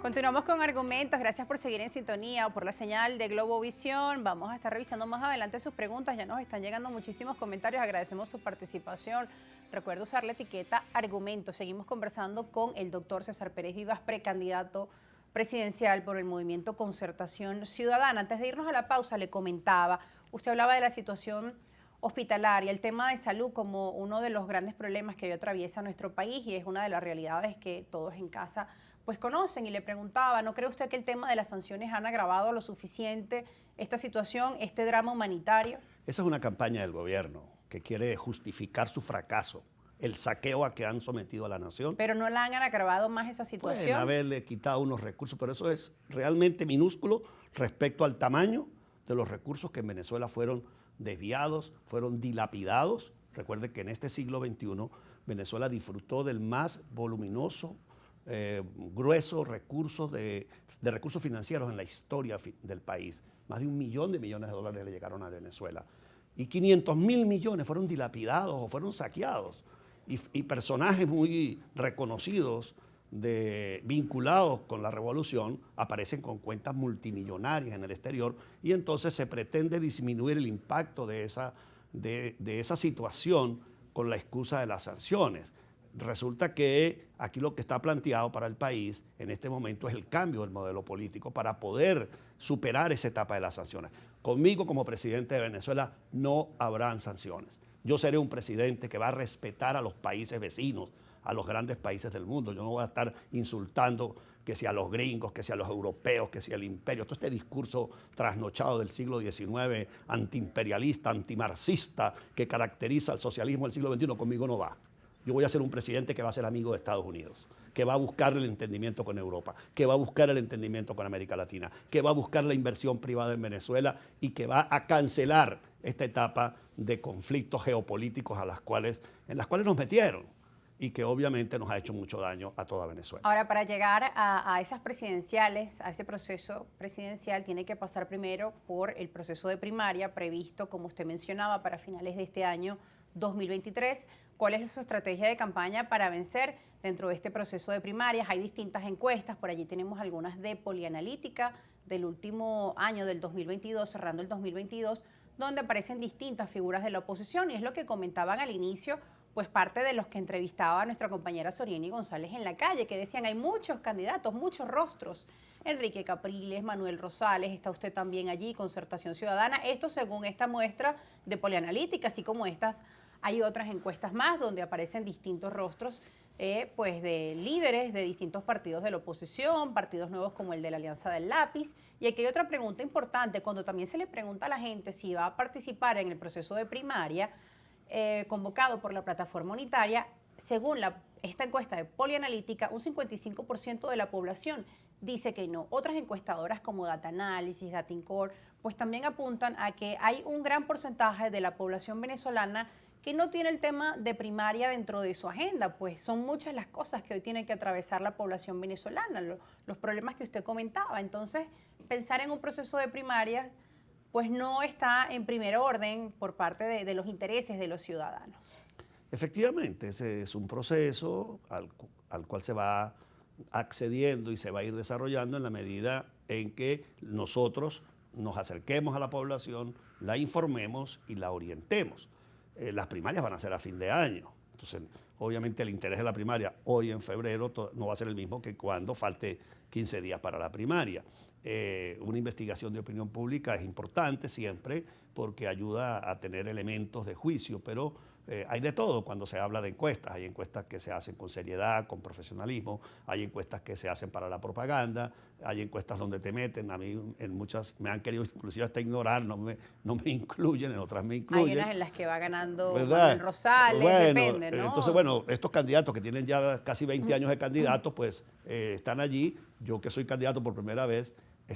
Continuamos con argumentos. Gracias por seguir en sintonía o por la señal de Globovisión. Vamos a estar revisando más adelante sus preguntas. Ya nos están llegando muchísimos comentarios. Agradecemos su participación. Recuerda usar la etiqueta argumentos. Seguimos conversando con el doctor César Pérez Vivas, precandidato presidencial por el movimiento Concertación Ciudadana. Antes de irnos a la pausa, le comentaba, usted hablaba de la situación hospitalaria, el tema de salud como uno de los grandes problemas que hoy atraviesa nuestro país y es una de las realidades que todos en casa pues conocen, y le preguntaba, ¿no cree usted que el tema de las sanciones han agravado lo suficiente esta situación, este drama humanitario? Esa es una campaña del gobierno que quiere justificar su fracaso, el saqueo a que han sometido a la nación. Pero no la han agravado más esa situación. Pueden haberle quitado unos recursos, pero eso es realmente minúsculo respecto al tamaño de los recursos que en Venezuela fueron desviados, fueron dilapidados. Recuerde que en este siglo XXI Venezuela disfrutó del más voluminoso, grueso recursos de recursos financieros en la historia del país. Más de 1 millón de millones de dólares le llegaron a Venezuela. Y 500.000 millones fueron dilapidados o fueron saqueados. Y personajes muy reconocidos vinculados con la revolución aparecen con cuentas multimillonarias en el exterior, y entonces se pretende disminuir el impacto de esa situación con la excusa de las sanciones. Resulta que aquí lo que está planteado para el país en este momento es el cambio del modelo político para poder superar esa etapa de las sanciones. Conmigo como presidente de Venezuela no habrán sanciones. Yo seré un presidente que va a respetar a los países vecinos, a los grandes países del mundo. Yo no voy a estar insultando que sea a los gringos, que sea a los europeos, que sea el imperio. Todo este discurso trasnochado del siglo XIX, antiimperialista, antimarxista, que caracteriza al socialismo del siglo XXI, conmigo no va. Yo voy a ser un presidente que va a ser amigo de Estados Unidos, que va a buscar el entendimiento con Europa, que va a buscar el entendimiento con América Latina, que va a buscar la inversión privada en Venezuela y que va a cancelar esta etapa de conflictos geopolíticos en las cuales nos metieron y que obviamente nos ha hecho mucho daño a toda Venezuela. Ahora, para llegar a esas presidenciales, a ese proceso presidencial, tiene que pasar primero por el proceso de primaria previsto, como usted mencionaba, para finales de este año 2023. ¿Cuál es su estrategia de campaña para vencer dentro de este proceso de primarias? Hay distintas encuestas, por allí tenemos algunas de Polianalítica del último año del 2022, cerrando el 2022, donde aparecen distintas figuras de la oposición, y es lo que comentaban al inicio, pues parte de los que entrevistaba a nuestra compañera Sorieni González en la calle, que decían hay muchos candidatos, muchos rostros. Enrique Capriles, Manuel Rosales, está usted también allí, Concertación Ciudadana. Esto según esta muestra de Polianalítica, así como estas, hay otras encuestas más donde aparecen distintos rostros pues de líderes de distintos partidos de la oposición, partidos nuevos como el de la Alianza del Lápiz. Y aquí hay otra pregunta importante, cuando también se le pregunta a la gente si va a participar en el proceso de primaria convocado por la plataforma unitaria, según esta encuesta de Polianalítica, un 55% de la población dice que no. Otras encuestadoras como Data Analysis, Datincore, pues también apuntan a que hay un gran porcentaje de la población venezolana que no tiene el tema de primaria dentro de su agenda, pues son muchas las cosas que hoy tiene que atravesar la población venezolana, los problemas que usted comentaba. Entonces, pensar en un proceso de primarias pues no está en primer orden por parte de los intereses de los ciudadanos. Efectivamente, ese es un proceso al cual se va accediendo y se va a ir desarrollando en la medida en que nosotros nos acerquemos a la población, la informemos y la orientemos. Las primarias van a ser a fin de año, entonces obviamente el interés de la primaria hoy en febrero no va a ser el mismo que cuando falte 15 días para la primaria. Una investigación de opinión pública es importante siempre porque ayuda a tener elementos de juicio, pero hay de todo cuando se habla de encuestas. Hay encuestas que se hacen con seriedad, con profesionalismo, hay encuestas que se hacen para la propaganda, hay encuestas donde te meten, a mí en muchas me han querido inclusive hasta ignorar, no me incluyen, en otras me incluyen. Hay unas en las que va ganando ¿verdad? Manuel Rosales, bueno, depende, ¿no? Entonces, bueno, estos candidatos que tienen ya casi 20 años de candidatos, pues están allí. Yo que soy candidato por primera vez,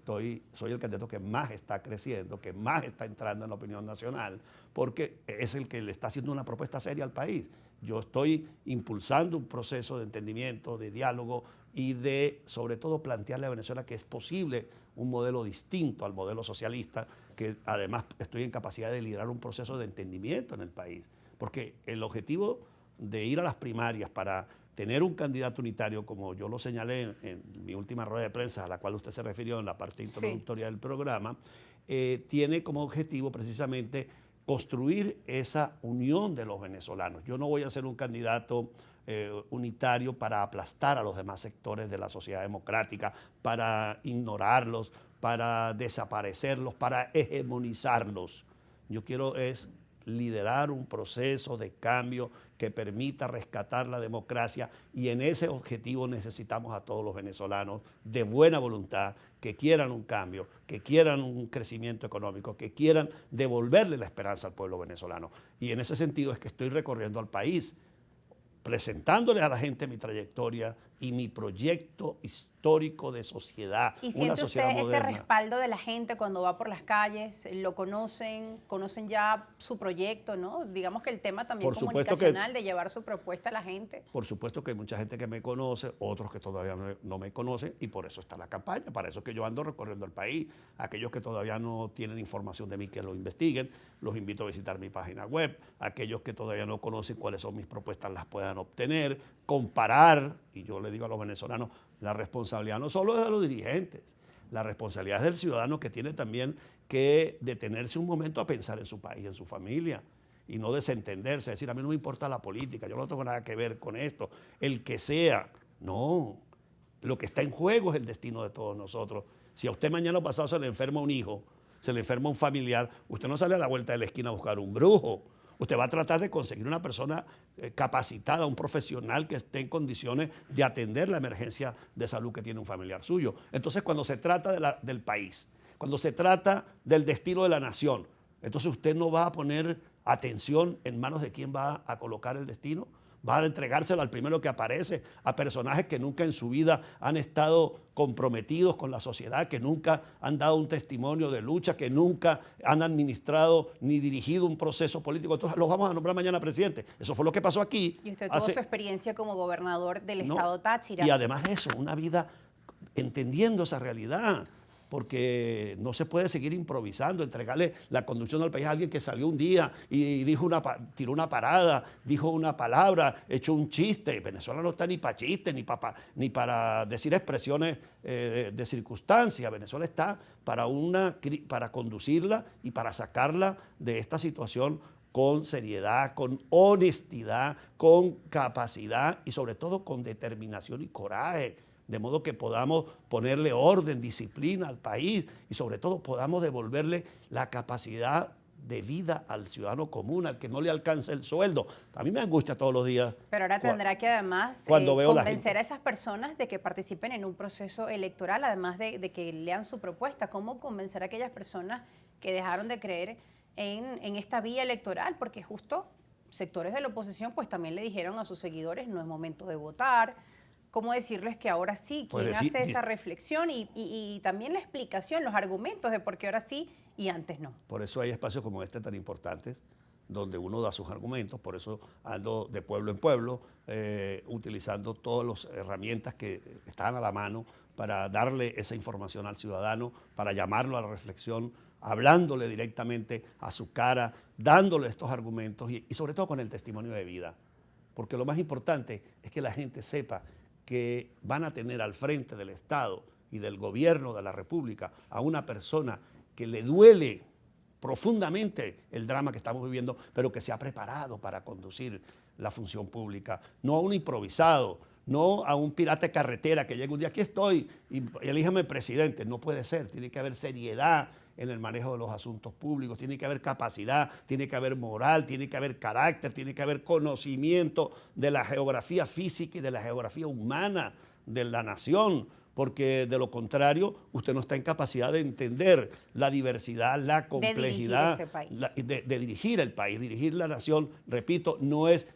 soy el candidato que más está creciendo, que más está entrando en la opinión nacional, porque es el que le está haciendo una propuesta seria al país. Yo estoy impulsando un proceso de entendimiento, de diálogo y de, sobre todo, plantearle a Venezuela que es posible un modelo distinto al modelo socialista, que además estoy en capacidad de liderar un proceso de entendimiento en el país. Porque el objetivo de ir a las primarias para tener un candidato unitario, como yo lo señalé en mi última rueda de prensa, a la cual usted se refirió en la parte introductoria del programa, tiene como objetivo precisamente construir esa unión de los venezolanos. Yo no voy a ser un candidato unitario para aplastar a los demás sectores de la sociedad democrática, para ignorarlos, para desaparecerlos, para hegemonizarlos. Yo quiero es liderar un proceso de cambio que permita rescatar la democracia, y en ese objetivo necesitamos a todos los venezolanos de buena voluntad, que quieran un cambio, que quieran un crecimiento económico, que quieran devolverle la esperanza al pueblo venezolano. Y en ese sentido es que estoy recorriendo al país, presentándole a la gente mi trayectoria y mi proyecto histórico de sociedad, ¿Y una siente sociedad usted ese moderna. respaldo de la gente cuando va por las calles? ¿Lo conocen? ¿Conocen ya su proyecto, no? Digamos que el tema también Por supuesto comunicacional de llevar su propuesta a la gente. Por supuesto que hay mucha gente que me conoce, otros que todavía no me conocen, y por eso está la campaña, para eso es que yo ando recorriendo el país. Aquellos que todavía no tienen información de mí, que lo investiguen, los invito a visitar mi página web. Aquellos que todavía no conocen cuáles son mis propuestas, las puedan obtener, comparar, y yo le digo a los venezolanos, la responsabilidad no solo es de los dirigentes, la responsabilidad es del ciudadano, que tiene también que detenerse un momento a pensar en su país, en su familia, y no desentenderse, decir, a mí no me importa la política, yo no tengo nada que ver con esto, el que sea. No, lo que está en juego es el destino de todos nosotros. Si a usted mañana pasado se le enferma un hijo, se le enferma un familiar, usted no sale a la vuelta de la esquina a buscar un brujo. Usted va a tratar de conseguir una persona capacitada, un profesional que esté en condiciones de atender la emergencia de salud que tiene un familiar suyo. Entonces, cuando se trata del país, cuando se trata del destino de la nación, entonces usted no va a poner atención en manos de quién va a colocar el destino. Va a entregárselo al primero que aparece, a personajes que nunca en su vida han estado comprometidos con la sociedad, que nunca han dado un testimonio de lucha, que nunca han administrado ni dirigido un proceso político. Entonces los vamos a nombrar mañana presidente. Eso fue lo que pasó aquí. Y usted tuvo su experiencia como gobernador del estado Táchira. Y además de eso, una vida entendiendo esa realidad, porque no se puede seguir improvisando, entregarle la conducción del país a alguien que salió un día y tiró una parada, dijo una palabra, echó un chiste. Venezuela no está ni para chistes, ni para decir expresiones de circunstancia. Venezuela está para conducirla y para sacarla de esta situación con seriedad, con honestidad, con capacidad y sobre todo con determinación y coraje, de modo que podamos ponerle orden, disciplina al país y sobre todo podamos devolverle la capacidad de vida al ciudadano común, al que no le alcanza el sueldo. A mí me angustia todos los días. Pero ahora tendrá que además convencer a esas personas de que participen en un proceso electoral, además de que lean su propuesta. ¿Cómo convencer a aquellas personas que dejaron de creer en esta vía electoral? Porque justo sectores de la oposición pues también le dijeron a sus seguidores, no es momento de votar. ¿Cómo decirles que ahora sí? ¿Quién hace esa reflexión y también la explicación, los argumentos de por qué ahora sí y antes no? Por eso hay espacios como este tan importantes, donde uno da sus argumentos. Por eso ando de pueblo en pueblo, utilizando todas las herramientas que están a la mano para darle esa información al ciudadano, para llamarlo a la reflexión, hablándole directamente a su cara, dándole estos argumentos y sobre todo con el testimonio de vida. Porque lo más importante es que la gente sepa que van a tener al frente del Estado y del gobierno de la República a una persona que le duele profundamente el drama que estamos viviendo, pero que se ha preparado para conducir la función pública, no a un improvisado, no a un pirata de carretera que llega un día, aquí estoy, y elíjame presidente. No puede ser, tiene que haber seriedad en el manejo de los asuntos públicos, tiene que haber capacidad, tiene que haber moral, tiene que haber carácter, tiene que haber conocimiento de la geografía física y de la geografía humana de la nación, porque de lo contrario usted no está en capacidad de entender la diversidad, la complejidad de dirigir el país, dirigir la nación. Repito,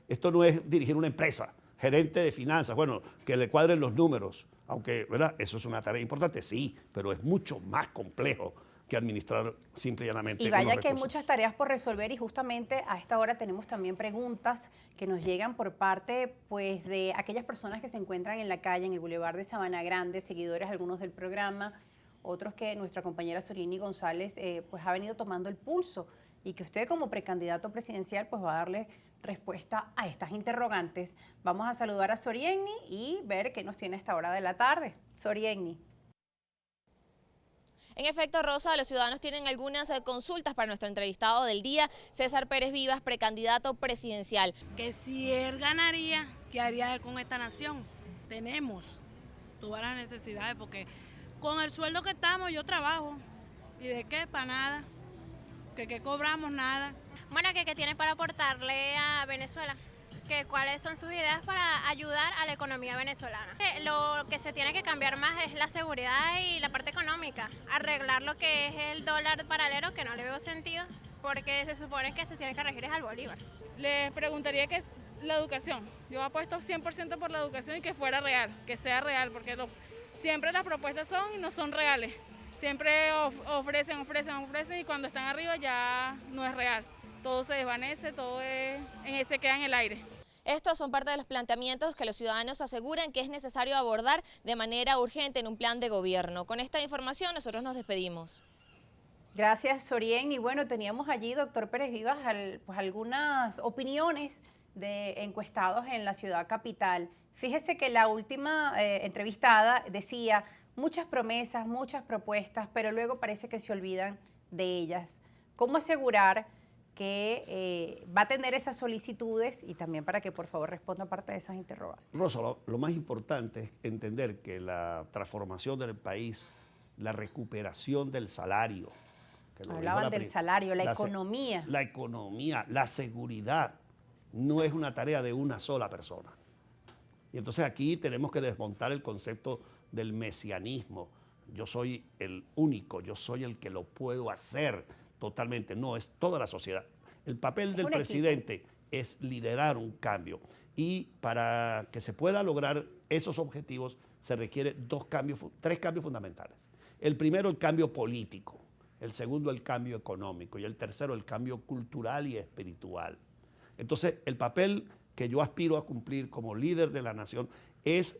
esto no es dirigir una empresa, gerente de finanzas, bueno, que le cuadren los números, aunque, ¿verdad?, eso es una tarea importante, sí, pero es mucho más complejo que administrar simple y llanamente. Y vaya que hay muchas tareas por resolver y justamente a esta hora tenemos también preguntas que nos llegan por parte pues de aquellas personas que se encuentran en la calle, en el Boulevard de Sabana Grande, seguidores algunos del programa, otros que nuestra compañera Sorini González pues ha venido tomando el pulso y que usted como precandidato presidencial pues va a darle respuesta a estas interrogantes. Vamos a saludar a Sorienny y ver qué nos tiene a esta hora de la tarde. Sorienny. En efecto, Rosa, los ciudadanos tienen algunas consultas para nuestro entrevistado del día, César Pérez Vivas, precandidato presidencial. Que si él ganaría, ¿qué haría él con esta nación? Tenemos todas las necesidades, porque con el sueldo que estamos yo trabajo. ¿Y de qué? Para nada. Que cobramos nada. Bueno, ¿qué tiene para aportarle a Venezuela? ¿Cuáles son sus ideas para ayudar a la economía venezolana? Lo que se tiene que cambiar más es la seguridad y la parte económica. Arreglar lo que es el dólar paralelo, que no le veo sentido, porque se supone que se tiene que regir al bolívar. Les preguntaría que la educación. Yo apuesto 100% por la educación y que fuera real, que sea real, porque siempre las propuestas son y no son reales. Siempre ofrecen y cuando están arriba ya no es real. Todo se desvanece, se queda en el aire. Estos son parte de los planteamientos que los ciudadanos aseguran que es necesario abordar de manera urgente en un plan de gobierno. Con esta información nosotros nos despedimos. Gracias, Sorienny. Y bueno, teníamos allí, doctor Pérez Vivas, pues algunas opiniones de encuestados en la ciudad capital. Fíjese que la última entrevistada decía muchas promesas, muchas propuestas, pero luego parece que se olvidan de ellas. ¿Cómo asegurar que va a atender esas solicitudes y también para que por favor responda parte de esas interrogantes? Rosa, lo más importante es entender que la transformación del país, la recuperación del salario. Hablaban del salario, la economía. La economía, la seguridad, no es una tarea de una sola persona. Y entonces aquí tenemos que desmontar el concepto del mesianismo. Yo soy el único, yo soy el que lo puedo hacer totalmente. No, es toda la sociedad. El papel del presidente es liderar un cambio. Y para que se pueda lograr esos objetivos se requiere tres cambios fundamentales. El primero, el cambio político. El segundo, el cambio económico. Y el tercero, el cambio cultural y espiritual. Entonces, el papel que yo aspiro a cumplir como líder de la nación es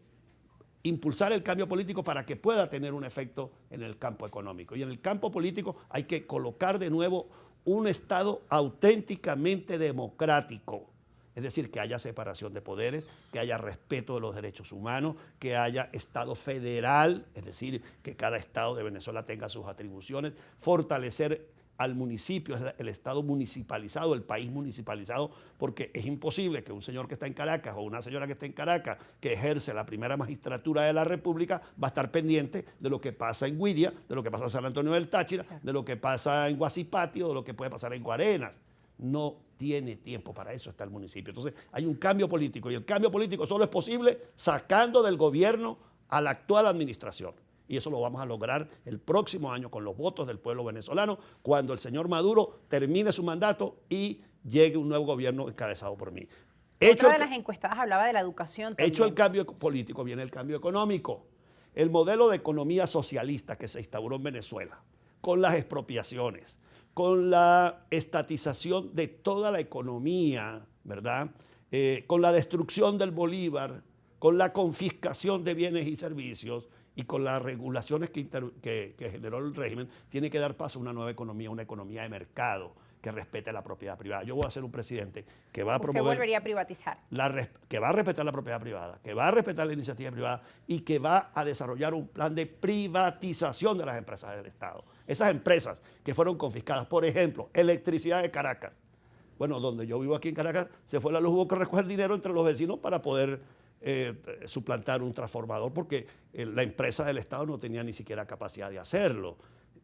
impulsar el cambio político para que pueda tener un efecto en el campo económico. Y en el campo político hay que colocar de nuevo un Estado auténticamente democrático. Es decir, que haya separación de poderes, que haya respeto de los derechos humanos, que haya Estado federal, es decir, que cada Estado de Venezuela tenga sus atribuciones, fortalecer al municipio, el Estado municipalizado, el país municipalizado, porque es imposible que un señor que está en Caracas o una señora que está en Caracas, que ejerce la primera magistratura de la República, va a estar pendiente de lo que pasa en Guidia, de lo que pasa en San Antonio del Táchira, de lo que pasa en Guasipatio, de lo que puede pasar en Guarenas. No tiene tiempo para eso, está el municipio. Entonces hay un cambio político y el cambio político solo es posible sacando del gobierno a la actual administración. Y eso lo vamos a lograr el próximo año con los votos del pueblo venezolano, cuando el señor Maduro termine su mandato y llegue un nuevo gobierno encabezado por mí. Otra de las encuestadas hablaba de la educación también. Hecho el cambio político, viene el cambio económico. El modelo de economía socialista que se instauró en Venezuela, con las expropiaciones, con la estatización de toda la economía, ¿verdad? Con la destrucción del bolívar, con la confiscación de bienes y servicios, y con las regulaciones que generó el régimen, tiene que dar paso a una nueva economía, una economía de mercado que respete la propiedad privada. Yo voy a ser un presidente que va a promover... ¿Usted volvería a privatizar? Que va a respetar la propiedad privada, que va a respetar la iniciativa privada y que va a desarrollar un plan de privatización de las empresas del Estado. Esas empresas que fueron confiscadas, por ejemplo, Electricidad de Caracas. Bueno, donde yo vivo aquí en Caracas, se fue la luz, hubo que recoger dinero entre los vecinos para poder suplantar un transformador porque la empresa del Estado no tenía ni siquiera capacidad de hacerlo.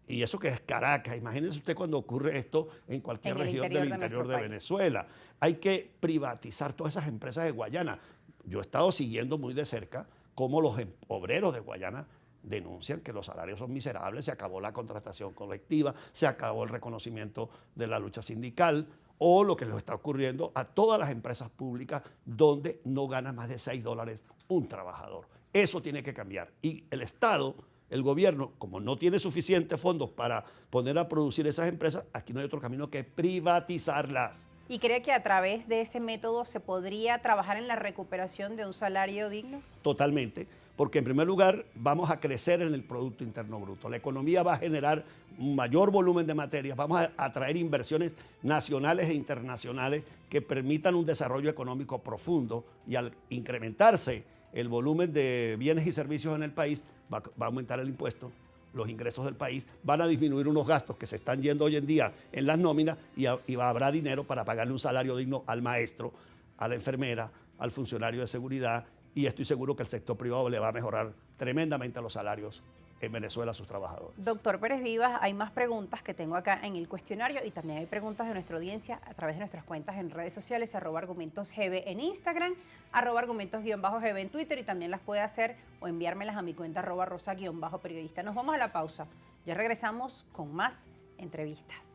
Y eso que es Caracas, imagínense usted cuando ocurre esto en cualquier región del interior de Venezuela. Hay que privatizar todas esas empresas de Guayana. Yo he estado siguiendo muy de cerca cómo los obreros de Guayana denuncian que los salarios son miserables, se acabó la contratación colectiva, se acabó el reconocimiento de la lucha sindical, o lo que les está ocurriendo a todas las empresas públicas donde no gana más de $6 un trabajador. Eso tiene que cambiar. Y el Estado, el gobierno, como no tiene suficientes fondos para poner a producir esas empresas, aquí no hay otro camino que privatizarlas. ¿Y cree que a través de ese método se podría trabajar en la recuperación de un salario digno? Totalmente, Porque en primer lugar vamos a crecer en el Producto Interno Bruto. La economía va a generar un mayor volumen de materias, vamos a atraer inversiones nacionales e internacionales que permitan un desarrollo económico profundo, y al incrementarse el volumen de bienes y servicios en el país, va a aumentar el impuesto, los ingresos del país, van a disminuir unos gastos que se están yendo hoy en día en las nóminas y habrá dinero para pagarle un salario digno al maestro, a la enfermera, al funcionario de seguridad, y estoy seguro que el sector privado le va a mejorar tremendamente los salarios en Venezuela a sus trabajadores. Doctor Pérez Vivas, hay más preguntas que tengo acá en el cuestionario y también hay preguntas de nuestra audiencia a través de nuestras cuentas en redes sociales, @argumentosgb en Instagram, @argumentos_gb en Twitter, y también las puede hacer o enviármelas a mi cuenta @rosa_periodista. Nos vamos a la pausa. Ya regresamos con más entrevistas.